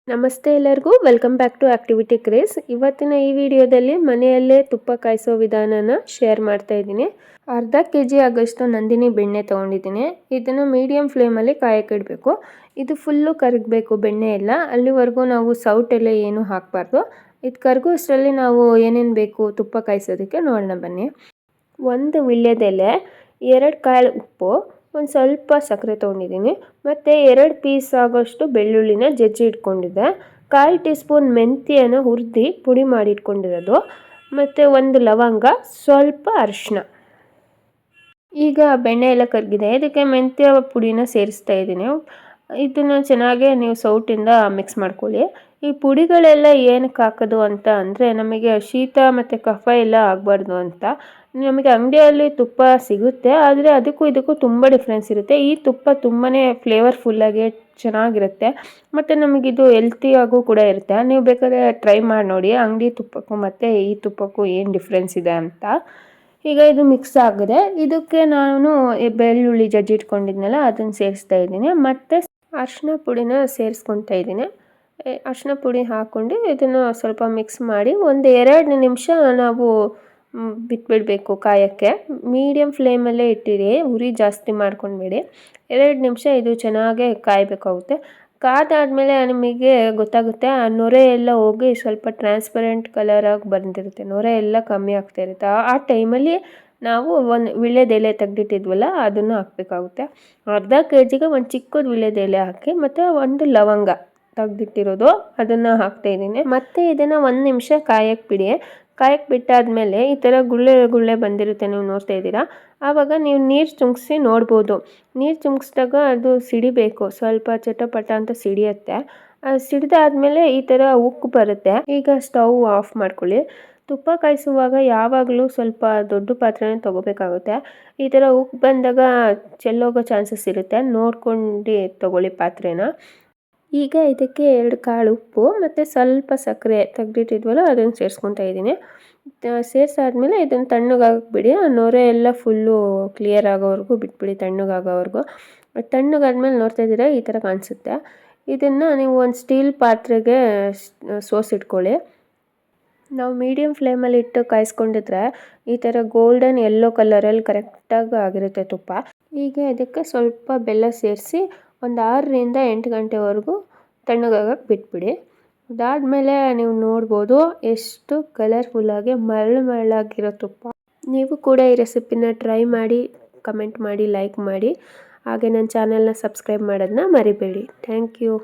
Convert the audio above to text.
ನಮಸ್ತೆ ಎಲ್ಲರಿಗೂ, welcome back to Activity Craze. ಇವತ್ತಿನ ಈ ವಿಡಿಯೋದಲ್ಲಿ ಮನೆಯಲ್ಲೇ ತುಪ್ಪ ಕಾಯಿಸೋ ವಿಧಾನನ ಶೇರ್ ಮಾಡ್ತಾ ಇದ್ದೀನಿ. ಅರ್ಧ ಕೆಜಿ ಆಗೋಷ್ಟು ನಂದಿನಿ ಬೆಣ್ಣೆ ತೊಗೊಂಡಿದ್ದೀನಿ. ಇದನ್ನು ಮೀಡಿಯಂ ಫ್ಲೇಮಲ್ಲಿ ಕಾಯಕ್ಕೆ ಇಡಬೇಕು. ಇದು ಫುಲ್ಲು ಕರಗಬೇಕು ಬೆಣ್ಣೆ ಎಲ್ಲ. ಅಲ್ಲಿವರೆಗೂ ನಾವು ಸೌಟೆಲ್ಲ ಏನು ಹಾಕಬಾರ್ದು. ಇದು ಕರಗೋ ಅಷ್ಟರಲ್ಲಿ ನಾವು ಏನೇನು ಬೇಕು ತುಪ್ಪ ಕಾಯಿಸೋದಕ್ಕೆ ನೋಡೋಣ ಬನ್ನಿ. ಒಂದು ವೀಳ್ಯದೆಲೆ, 2 ಕಾಳು ಉಪ್ಪು, ಒಂದು ಸ್ವಲ್ಪ ಸಕ್ಕರೆ ತೊಗೊಂಡಿದ್ದೀನಿ, ಮತ್ತು 2 ಪೀಸ್ ಆಗೋಷ್ಟು ಬೆಳ್ಳುಳ್ಳಿನ ಜಜ್ಜಿ ಇಟ್ಕೊಂಡಿದ್ದೆ, 1/4 ಟೀ ಸ್ಪೂನ್ ಮೆಂತ್ಯನ ಹುರಿದು ಪುಡಿ ಮಾಡಿ ಇಟ್ಕೊಂಡಿರೋದು, ಮತ್ತು 1 ಲವಂಗ, ಸ್ವಲ್ಪ ಅರಿಶಿನ. ಈಗ ಬೆಣ್ಣೆ ಎಲ್ಲ ಕರಗಿದೆ, ಇದಕ್ಕೆ ಮೆಂತ್ಯ ಪುಡಿನ ಸೇರಿಸ್ತಾ ಇದ್ದೀನಿ. ಇದನ್ನು ಚೆನ್ನಾಗಿ ನೀವು ಸೌಟಿಂದ ಮಿಕ್ಸ್ ಮಾಡ್ಕೊಳ್ಳಿ. ಈ ಪುಡಿಗಳೆಲ್ಲ ಏನಕ್ಕೆ ಹಾಕೋದು ಅಂತ ಅಂದರೆ, ನಮಗೆ ಶೀತ ಮತ್ತು ಕಫ ಎಲ್ಲ ಆಗಬಾರ್ದು ಅಂತ. ನಮಗೆ ಅಂಗಡಿಯಲ್ಲಿ ತುಪ್ಪ ಸಿಗುತ್ತೆ, ಆದರೆ ಅದಕ್ಕೂ ಇದಕ್ಕೂ ತುಂಬ ಡಿಫ್ರೆನ್ಸ್ ಇರುತ್ತೆ. ಈ ತುಪ್ಪ ತುಂಬಾ ಫ್ಲೇವರ್ಫುಲ್ಲಾಗಿ ಚೆನ್ನಾಗಿರುತ್ತೆ, ಮತ್ತು ನಮಗಿದು ಹೆಲ್ತಿಯಾಗೂ ಕೂಡ ಇರುತ್ತೆ. ನೀವು ಬೇಕಾದ್ರೆ ಟ್ರೈ ಮಾಡಿ ನೋಡಿ ಅಂಗಡಿ ತುಪ್ಪಕ್ಕೂ ಮತ್ತು ಈ ತುಪ್ಪಕ್ಕೂ ಏನು ಡಿಫ್ರೆನ್ಸ್ ಇದೆ ಅಂತ. ಈಗ ಇದು ಮಿಕ್ಸ್ ಆಗಿದೆ. ಇದಕ್ಕೆ ನಾನು ಬೆಳ್ಳುಳ್ಳಿ ಜಜ್ಜಿಟ್ಕೊಂಡಿದ್ನಲ್ಲ ಅದನ್ನು ಸೇರಿಸ್ತಾ ಇದ್ದೀನಿ, ಮತ್ತು ಅರಿಶಿನ ಪುಡಿನ ಸೇರಿಸ್ಕೊತಾ ಇದ್ದೀನಿ. ಅರಿಶಿನ ಪುಡಿ ಹಾಕ್ಕೊಂಡು ಇದನ್ನು ಸ್ವಲ್ಪ ಮಿಕ್ಸ್ ಮಾಡಿ ಒಂದು 2 ನಿಮಿಷ ನಾವು ಬಿಟ್ಬಿಡಬೇಕು ಕಾಯೋಕ್ಕೆ. ಮೀಡಿಯಮ್ ಫ್ಲೇಮಲ್ಲೇ ಇಟ್ಟಿರಿ, ಉರಿ ಜಾಸ್ತಿ ಮಾಡ್ಕೊಬೇಡಿ. 2 ನಿಮಿಷ ಇದು ಚೆನ್ನಾಗೇ ಕಾಯಬೇಕಾಗುತ್ತೆ. ಕಾದಾದಮೇಲೆ ನಿಮಗೆ ಗೊತ್ತಾಗುತ್ತೆ, ಆ ನೊರೆ ಎಲ್ಲ ಹೋಗಿ ಸ್ವಲ್ಪ ಟ್ರಾನ್ಸ್ಪರೆಂಟ್ ಕಲರಾಗಿ ಬಂದಿರುತ್ತೆ, ನೊರೆ ಎಲ್ಲ ಕಮ್ಮಿ ಆಗ್ತಾ ಇರುತ್ತೆ. ಆ ಟೈಮಲ್ಲಿ ನಾವು ಒಂದು ವೀಳ್ಯದೆಲೆ ತೆಗೆದಿಟ್ಟಿದ್ವಲ್ಲ ಅದನ್ನು ಹಾಕಬೇಕಾಗುತ್ತೆ. ಅರ್ಧ ಕೆಜಿಗೆ ಒಂದು ಚಿಕ್ಕದು ವೀಳ್ಯದೆಲೆ ಹಾಕಿ, ಮತ್ತು 1 ಲವಂಗ ತೆಗೆದಿಟ್ಟಿರೋದು ಅದನ್ನು ಹಾಕ್ತಾಯಿದ್ದೀನಿ. ಮತ್ತು ಇದನ್ನು 1 ನಿಮಿಷ ಕಾಯಕ್ಕೆ ಬಿಡಿ. ಕಾಯಕ್ಕೆ ಬಿಟ್ಟಾದಮೇಲೆ ಈ ಥರ ಗುಳ್ಳೆ ಗುಳ್ಳೆ ಬಂದಿರುತ್ತೆ, ನೀವು ನೋಡ್ತಾ ಇದ್ದೀರಾ. ಆವಾಗ ನೀವು ನೀರು ಚುಂಕ್ಸಿ ನೋಡ್ಬೋದು. ನೀರು ಚುಂಕ್ಸಿದಾಗ ಅದು ಸಿಡಿಬೇಕು, ಸ್ವಲ್ಪ ಚಟಪಟ ಅಂತ ಸಿಡಿಯುತ್ತೆ. ಸಿಡಿದಾದ್ಮೇಲೆ ಈ ಥರ ಉಕ್ಕು ಬರುತ್ತೆ. ಈಗ ಸ್ಟವ್ ಆಫ್ ಮಾಡ್ಕೊಳ್ಳಿ. ತುಪ್ಪ ಕಾಯಿಸುವಾಗ ಯಾವಾಗಲೂ ಸ್ವಲ್ಪ ದೊಡ್ಡ ಪಾತ್ರೆನೇ ತೊಗೋಬೇಕಾಗುತ್ತೆ. ಈ ಥರ ಉಕ್ಕು ಬಂದಾಗ ಚೆಲ್ಲೋಗೋ ಚಾನ್ಸಸ್ ಇರುತ್ತೆ, ನೋಡ್ಕೊಂಡು ತೊಗೊಳ್ಳಿ ಪಾತ್ರೆನ. ಈಗ ಇದಕ್ಕೆ 2 ಕಾಳು ಉಪ್ಪು ಮತ್ತು ಸ್ವಲ್ಪ ಸಕ್ಕರೆ ತೆಗೆದಿಟ್ಟಿದ್ವಲ್ಲ ಅದನ್ನು ಸೇರಿಸ್ಕೊತಾ ಇದ್ದೀನಿ. ಸೇರಿಸಾದ್ಮೇಲೆ ಇದನ್ನು ತಣ್ಣಗಾಗಬಿಡಿ. ಆ ನೊರೆ ಎಲ್ಲ ಫುಲ್ಲು ಕ್ಲಿಯರ್ ಆಗೋವರೆಗೂ ಬಿಟ್ಬಿಡಿ, ತಣ್ಣಗಾಗೋವರೆಗೂ. ತಣ್ಣಗಾದ್ಮೇಲೆ ನೋಡ್ತಾ ಇದ್ದೀರಾ ಈ ಥರ ಕಾಣಿಸುತ್ತೆ. ಇದನ್ನು ನೀವು ಒಂದು ಸ್ಟೀಲ್ ಪಾತ್ರೆಗೆ ಸೋಸಿಟ್ಕೊಳ್ಳಿ. ನಾವು ಮೀಡಿಯಮ್ ಫ್ಲೇಮಲ್ಲಿ ಇಟ್ಟು ಕಾಯಿಸ್ಕೊಂಡಿದ್ರೆ ಈ ಥರ ಗೋಲ್ಡನ್ ಯೆಲ್ಲೋ ಕಲರಲ್ಲಿ ಕರೆಕ್ಟಾಗಿ ಆಗಿರುತ್ತೆ ತುಪ್ಪ. ಈಗ ಇದಕ್ಕೆ ಸ್ವಲ್ಪ ಬೆಲ್ಲ ಸೇರಿಸಿ ಒಂದು 6ರಿಂದ 8 ಗಂಟೆವರೆಗೂ ತಣ್ಣಗಾಗಕ್ಕೆ ಬಿಟ್ಬಿಡಿ. ಅದಾದಮೇಲೆ ನೀವು ನೋಡ್ಬೋದು ಎಷ್ಟು ಕಲರ್ಫುಲ್ಲಾಗಿ ಮರಳಾಗಿರೋ ತುಪ್ಪ. ನೀವು ಕೂಡ ಈ ರೆಸಿಪಿನ ಟ್ರೈ ಮಾಡಿ, ಕಮೆಂಟ್ ಮಾಡಿ, ಲೈಕ್ ಮಾಡಿ, ಹಾಗೆ ನನ್ನ ಚಾನಲ್ನ ಸಬ್ಸ್ಕ್ರೈಬ್ ಮಾಡೋದನ್ನ ಮರಿಬೇಡಿ. Thank you.